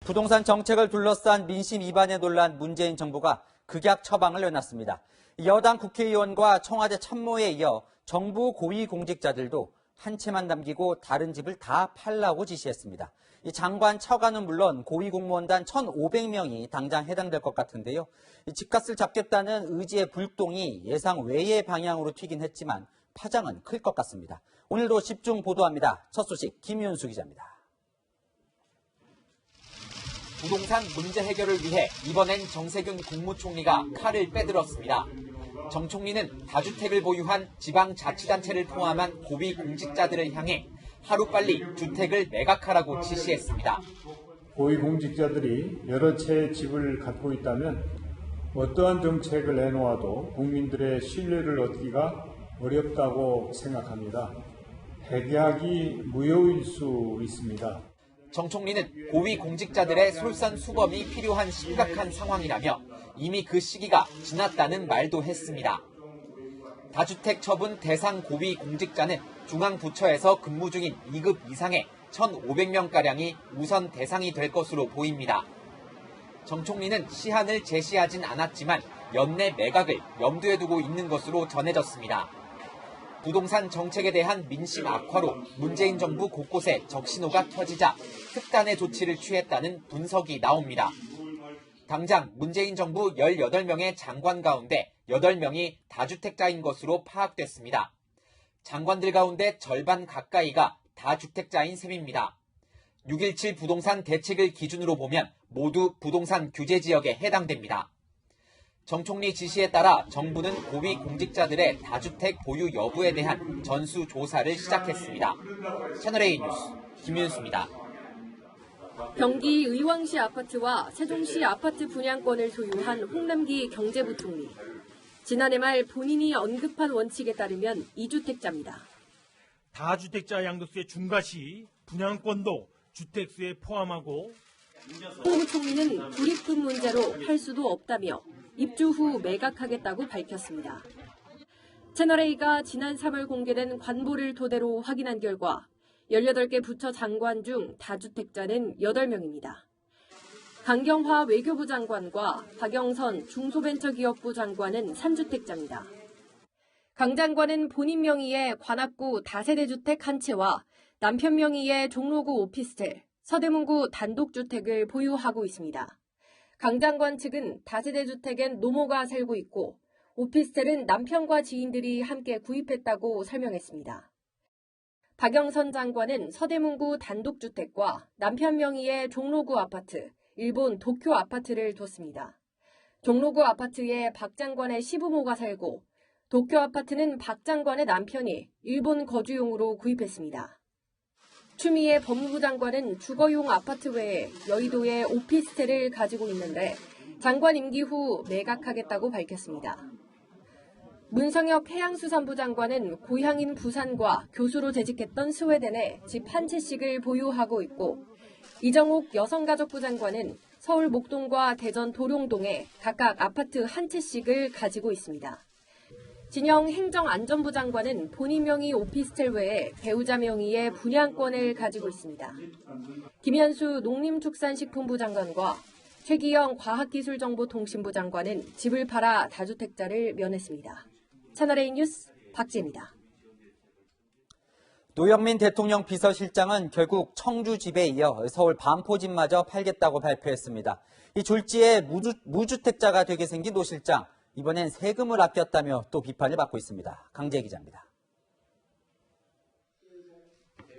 부동산 정책을 둘러싼 민심 위반에 놀란 문재인 정부가 극약 처방을 내놨습니다. 여당 국회의원과 청와대 참모에 이어 정부 고위공직자들도 한 채만 남기고 다른 집을 다 팔라고 지시했습니다. 이 장관 처가는 물론 고위공무원단 1,500명이 당장 해당될 것 같은데요. 이 집값을 잡겠다는 의지의 불똥이 예상 외의 방향으로 튀긴 했지만 파장은 클 것 같습니다. 오늘도 집중 보도합니다. 첫 소식 김윤수 기자입니다. 부동산 문제 해결을 위해 이번엔 정세균 국무총리가 칼을 빼들었습니다. 정 총리는 다주택을 보유한 지방자치단체를 포함한 고위공직자들을 향해 하루빨리 주택을 매각하라고 지시했습니다. 고위공직자들이 여러 채의 집을 갖고 있다면 어떠한 정책을 내놓아도 국민들의 신뢰를 얻기가 어렵다고 생각합니다. 백약이 무효일 수 있습니다. 정 총리는 고위공직자들의 솔선수범이 필요한 심각한 상황이라며 이미 그 시기가 지났다는 말도 했습니다. 다주택 처분 대상 고위공직자는 중앙부처에서 근무 중인 2급 이상의 1,500명가량이 우선 대상이 될 것으로 보입니다. 정 총리는 시한을 제시하진 않았지만 연내 매각을 염두에 두고 있는 것으로 전해졌습니다. 부동산 정책에 대한 민심 악화로 문재인 정부 곳곳에 적신호가 켜지자 특단의 조치를 취했다는 분석이 나옵니다. 당장 문재인 정부 18명의 장관 가운데 8명이 다주택자인 것으로 파악됐습니다. 장관들 가운데 절반 가까이가 다주택자인 셈입니다. 6.17 부동산 대책을 기준으로 보면 모두 부동산 규제 지역에 해당됩니다. 정 총리 지시에 따라 정부는 고위공직자들의 다주택 보유 여부에 대한 전수조사를 시작했습니다. 채널A 뉴스 김윤수입니다. 경기 의왕시 아파트와 세종시 아파트 분양권을 소유한 홍남기 경제부총리. 지난해 말 본인이 언급한 원칙에 따르면 2주택자입니다. 다주택자 양도세의 중과시 분양권도 주택수에 포함하고 홍 부총리는 불입금 문제로 팔 수도 없다며 입주 후 매각하겠다고 밝혔습니다. 채널A가 지난 3월 공개된 관보를 토대로 확인한 결과 18개 부처 장관 중 다주택자는 8명입니다. 강경화 외교부 장관과 박영선 중소벤처기업부 장관은 3주택자입니다. 강 장관은 본인 명의의 관악구 다세대 주택 한 채와 남편 명의의 종로구 오피스텔, 서대문구 단독주택을 보유하고 있습니다. 강 장관 측은 다세대 주택엔 노모가 살고 있고 오피스텔은 남편과 지인들이 함께 구입했다고 설명했습니다. 박영선 장관은 서대문구 단독주택과 남편 명의의 종로구 아파트, 일본 도쿄 아파트를 뒀습니다. 종로구 아파트에 박 장관의 시부모가 살고 도쿄 아파트는 박 장관의 남편이 일본 거주용으로 구입했습니다. 추미애 법무부 장관은 주거용 아파트 외에 여의도에 오피스텔을 가지고 있는데 장관 임기 후 매각하겠다고 밝혔습니다. 문성혁 해양수산부 장관은 고향인 부산과 교수로 재직했던 스웨덴에 집 한 채씩을 보유하고 있고 이정옥 여성가족부 장관은 서울 목동과 대전 도룡동에 각각 아파트 한 채씩을 가지고 있습니다. 진영 행정안전부 장관은 본인 명의 오피스텔 외에 배우자 명의의 분양권을 가지고 있습니다. 김현수 농림축산식품부 장관과 최기영 과학기술정보통신부 장관은 집을 팔아 다주택자를 면했습니다. 채널A 뉴스 박지혜입니다. 노영민 대통령 비서실장은 결국 청주 집에 이어 서울 반포집마저 팔겠다고 발표했습니다. 이 졸지에 무주택자가 되게 생긴 노 실장. 이번엔 세금을 아꼈다며 또 비판을 받고 있습니다. 강재 기자입니다.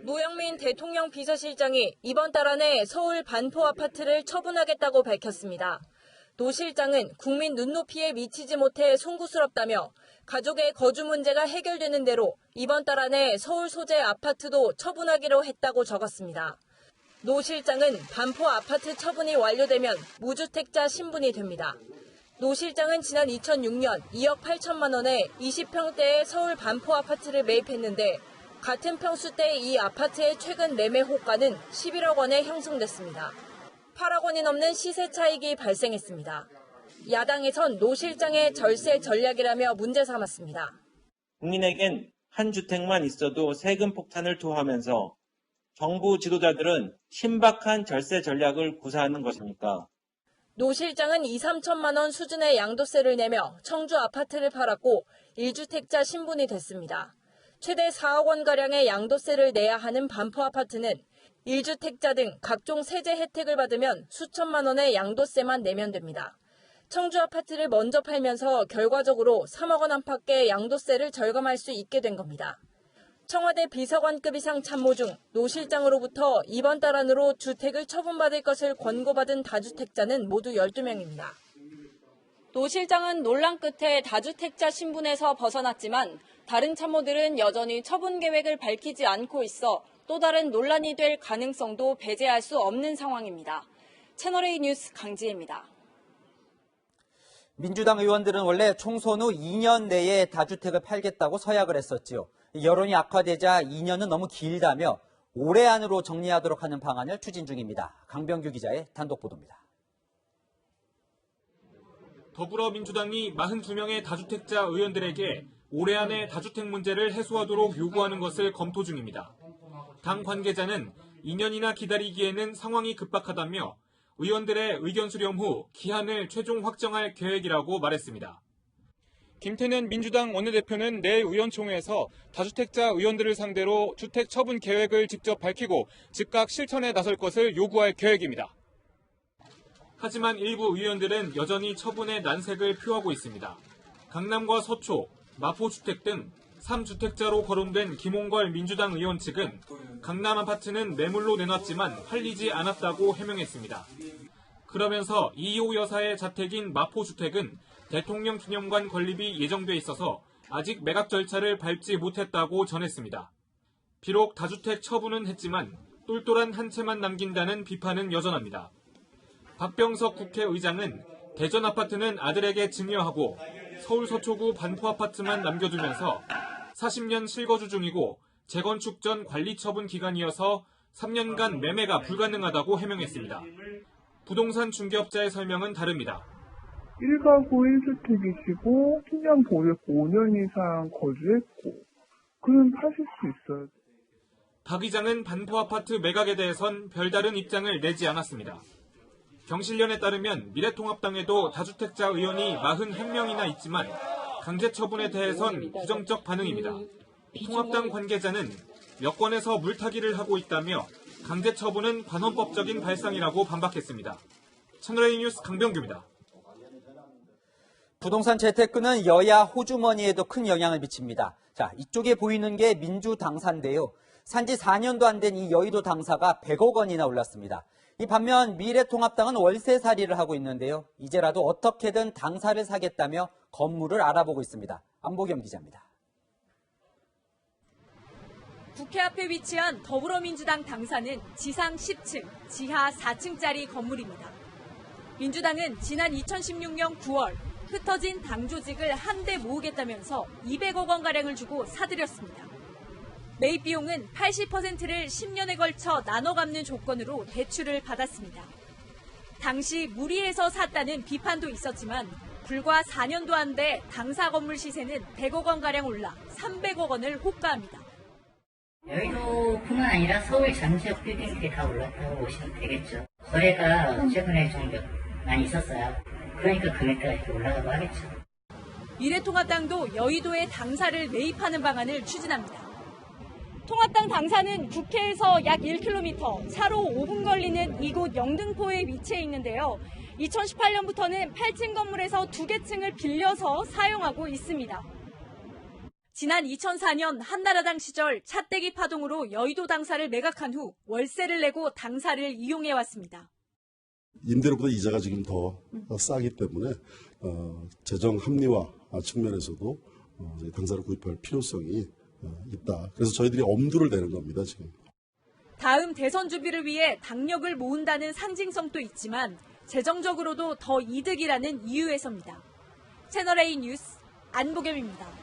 노영민 대통령 비서실장이 이번 달 안에 서울 반포 아파트를 처분하겠다고 밝혔습니다. 노 실장은 국민 눈높이에 미치지 못해 송구스럽다며 가족의 거주 문제가 해결되는 대로 이번 달 안에 서울 소재 아파트도 처분하기로 했다고 적었습니다. 노 실장은 반포 아파트 처분이 완료되면 무주택자 신분이 됩니다. 노 실장은 지난 2006년 2억 8천만 원에 20평대의 서울 반포 아파트를 매입했는데 같은 평수대의 이 아파트의 최근 매매 호가는 11억 원에 형성됐습니다. 8억 원이 넘는 시세 차익이 발생했습니다. 야당에선 노 실장의 절세 전략이라며 문제 삼았습니다. 국민에겐 한 주택만 있어도 세금 폭탄을 토하면서 정부 지도자들은 신박한 절세 전략을 구사하는 것입니까? 노 실장은 2, 3천만 원 수준의 양도세를 내며 청주 아파트를 팔았고 1주택자 신분이 됐습니다. 최대 4억 원가량의 양도세를 내야 하는 반포 아파트는 1주택자 등 각종 세제 혜택을 받으면 수천만 원의 양도세만 내면 됩니다. 청주 아파트를 먼저 팔면서 결과적으로 3억 원 안팎의 양도세를 절감할 수 있게 된 겁니다. 청와대 비서관급 이상 참모 중 노 실장으로부터 이번 달 안으로 주택을 처분받을 것을 권고받은 다주택자는 모두 12명입니다. 노 실장은 논란 끝에 다주택자 신분에서 벗어났지만 다른 참모들은 여전히 처분 계획을 밝히지 않고 있어 또 다른 논란이 될 가능성도 배제할 수 없는 상황입니다. 채널A 뉴스 강지혜입니다. 민주당 의원들은 원래 총선 후 2년 내에 다주택을 팔겠다고 서약을 했었지요. 여론이 악화되자 2년은 너무 길다며 올해 안으로 정리하도록 하는 방안을 추진 중입니다. 강병규 기자의 단독 보도입니다. 더불어민주당이 42명의 다주택자 의원들에게 올해 안에 다주택 문제를 해소하도록 요구하는 것을 검토 중입니다. 당 관계자는 2년이나 기다리기에는 상황이 급박하다며 의원들의 의견 수렴 후 기한을 최종 확정할 계획이라고 말했습니다. 김태년 민주당 원내대표는 내일 의원총회에서 다주택자 의원들을 상대로 주택 처분 계획을 직접 밝히고 즉각 실천에 나설 것을 요구할 계획입니다. 하지만 일부 의원들은 여전히 처분의 난색을 표하고 있습니다. 강남과 서초, 마포주택 등 3주택자로 거론된 김홍걸 민주당 의원 측은 강남 아파트는 매물로 내놨지만 팔리지 않았다고 해명했습니다. 그러면서 이호 여사의 자택인 마포주택은 대통령 기념관 건립이 예정돼 있어서 아직 매각 절차를 밟지 못했다고 전했습니다. 비록 다주택 처분은 했지만 똘똘한 한 채만 남긴다는 비판은 여전합니다. 박병석 국회의장은 대전 아파트는 아들에게 증여하고 서울 서초구 반포 아파트만 남겨두면서 40년 실거주 중이고 재건축 전 관리 처분 기간이어서 3년간 매매가 불가능하다고 해명했습니다. 부동산 중개업자의 설명은 다릅니다. 1가구 1주택이시고 10년 보유했고 5년 이상 거주했고 그럼 파실 수 있어요. 박 의장은 반포 아파트 매각에 대해선 별다른 입장을 내지 않았습니다. 경실련에 따르면 미래통합당에도 다주택자 의원이 41명이나 있지만 강제 처분에 대해선 부정적 반응입니다. 통합당 관계자는 여권에서 물타기를 하고 있다며 강제 처분은 반헌법적인 발상이라고 반박했습니다. 채널A 뉴스 강병규입니다. 부동산 재테크는 여야 호주머니에도 큰 영향을 미칩니다. 자, 이쪽에 보이는 게 민주당사인데요. 산지 4년도 안 된 이 여의도 당사가 100억 원이나 올랐습니다. 이 반면 미래통합당은 월세살이를 하고 있는데요. 이제라도 어떻게든 당사를 사겠다며 건물을 알아보고 있습니다. 안보겸 기자입니다. 국회 앞에 위치한 더불어민주당 당사는 지상 10층, 지하 4층짜리 건물입니다. 민주당은 지난 2016년 9월 흩어진 당 조직을 한데 모으겠다면서 200억 원가량을 주고 사들였습니다. 매입 비용은 80%를 10년에 걸쳐 나눠 갚는 조건으로 대출을 받았습니다. 당시 무리해서 샀다는 비판도 있었지만 불과 4년도 안 돼 당사 건물 시세는 100억 원가량 올라 300억 원을 호가합니다. 여의도뿐만 아니라 서울 잠재적 빌딩들이 다 올랐다고 보시면 되겠죠. 거래가 최근에 좀 많이 있었어요. 그러니까 금액대가 이렇게 올라가고 하겠죠. 미래통합당도 여의도에 당사를 매입하는 방안을 추진합니다. 통합당 당사는 국회에서 약 1km, 차로 5분 걸리는 이곳 영등포에 위치해 있는데요. 2018년부터는 8층 건물에서 2개 층을 빌려서 사용하고 있습니다. 지난 2004년 한나라당 시절 차떼기 파동으로 여의도 당사를 매각한 후 월세를 내고 당사를 이용해왔습니다. 임대료보다 이자가 지금 더 싸기 때문에 재정 합리화 측면에서도 당사를 구입할 필요성이 있다. 그래서 저희들이 엄두를 내는 겁니다, 지금. 다음 대선 준비를 위해 당력을 모은다는 상징성도 있지만 재정적으로도 더 이득이라는 이유에서입니다. 채널A 뉴스 안보겸입니다.